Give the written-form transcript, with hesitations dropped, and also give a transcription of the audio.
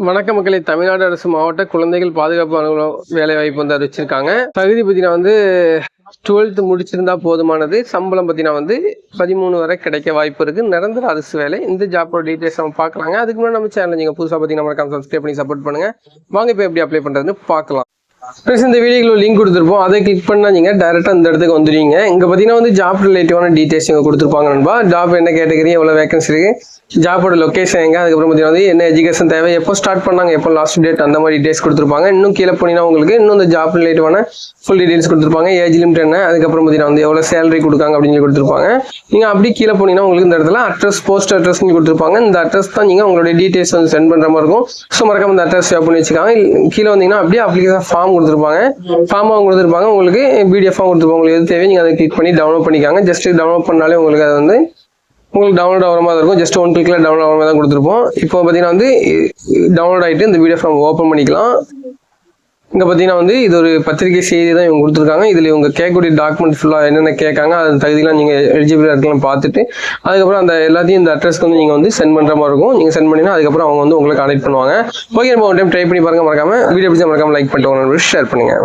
வணக்க மக்களே, தமிழ்நாடு அரசு மாவட்ட குழந்தைகள் பாதுகாப்பு அலுவலகம் வேலை வாய்ப்பு வந்து அறிவிச்சிருக்காங்க. தகுதி பார்த்தீங்கன்னா வந்து 12th முடிச்சிருந்தா போதுமானது. சம்பளம் பார்த்தீங்கன்னா வந்து 13 வரை கிடைக்க வாய்ப்பு இருக்கு. நிரந்தர அரசு வேலை. இந்த ஜாப்போட டீடைல்ஸ் நம்ம பார்க்கலாங்க. அதுக்கு முன்னாடி நம்ம சேனல் நீங்க புதுசாக பார்த்தீங்கன்னா மறக்காம சப்ஸ்கிரைப் பண்ணி சப்போர்ட் பண்ணுங்க. வாங்க இப்போ எப்படி அப்ளை பண்றதுன்னு பார்க்கலாம். இந்த வீடியோக்குள்ள லிங்க் கொடுத்துருப்போம். அதை கிளிக் பண்ணா நீங்க டைரக்டா இந்த இடத்துக்கு வந்துடுவீங்க. இங்க பாத்தீங்கன்னா வந்து ஜாப் ரிலேட்டிவான டீடைல்ஸ் இங்க கொடுத்துருப்பாங்க. நண்பா ஜாப் என்ன கேட்டகரி, எவ்வளவு வேகன்சி இருக்கு, ஜாபோட லொகேஷன் எங்க, அதுக்கப்புறம் பாத்தீங்கன்னா வந்து என்ன எஜுகேஷன் தேவை, எப்போ ஸ்டார்ட் பண்ணாங்க, எப்போ லாஸ்ட் டேட், அந்த மாதிரி டீடைல்ஸ் கொடுத்துருப்பாங்க. இன்னும் கீழே போனீங்கன்னா உங்களுக்கு இன்னும் இந்த ஜாப் ரிலேட்டிவான ஃபுல் டீடைல்ஸ் கொடுத்துருப்பாங்க. ஏஜ் லிமிட் என்ன, அதுக்கப்புறம் பாத்தீங்கன்னா வந்து எவ்வளவு சேலரி கொடுக்காங்க அப்படின்னு கொடுத்துருப்பாங்க. நீங்க அப்படி கீழே போனீங்கன்னா உங்களுக்கு இந்த இடத்துல அட்ரஸ், போஸ்ட் அட்ரஸ் கொடுத்துருப்பாங்க. இந்த அட்ரஸ் தான் நீங்க உங்களுடைய டீடைல்ஸ் வந்து சென்ட் பண்ற மாதிரி இருக்கும். ஸோ மறக்காம இந்த அட்ரஸ் சேவ் பண்ணி வச்சுக்காங்க. கீழே வந்தீங்கன்னா அப்படியே அப்ளிகேஷன் ஃபார்ம் கொடுத்துருப்பாங்க. ஃபார்ம் கொடுத்துருப்பாங்க. உங்களுக்கு பிடிஎஃப் கொடுத்துருப்பாங்க. உங்களுக்கு எது தேவை நீங்க அதை கிளிக் பண்ணி டவுன்லோட் பண்ணிக்காங்க. ஜஸ்ட் டவுன்லோட் பண்ணாலே உங்களுக்கு அது வந்து உங்களுக்கு டவுன்லோட் ஆகிற மாதிரி இருக்கும். ஜஸ்ட் 1 கிளிக்ல டவுன்லோட் ஆகிற மாதிரி தான் கொடுத்துருப்போம். இப்போ பார்த்தீங்கன்னா வந்து டவுன்லோட் ஆகிட்டு இந்த பிடிஎஃப் நம்ம ஓப்பன் பண்ணிக்கலாம். இங்கே பார்த்தீங்கன்னா வந்து இது ஒரு பத்திரிகை செய்தி தான் இவங்க கொடுத்துருக்காங்க. இதில் இவங்க கேட்கக்கூடிய டாக்குமெண்ட் ஃபுல்லாக என்னென்ன கேட்காங்க, அது தகுதியெலாம் நீங்கள் எலிஜிபிளாக இருக்கலாம் பார்த்துட்டு அதுக்கப்புறம் அந்த எல்லாத்தையும் இந்த அட்ரஸ்க்கு வந்து நீங்கள் வந்து சென்ட் பண்ணுற மாதிரி இருக்கும். நீங்கள் சென்ட் பண்ணினா அதுக்கப்புறம் அவங்க வந்து உங்களை கான்டெக்ட் பண்ணுவாங்க. ஓகே, நம்ம ஒரு டைம் ட்ரை பண்ணி பாருங்க. மறக்காம வீடியோ பிடிச்சா மறக்காம லைக் பண்ணிட்டு ஷேர் பண்ணுங்க.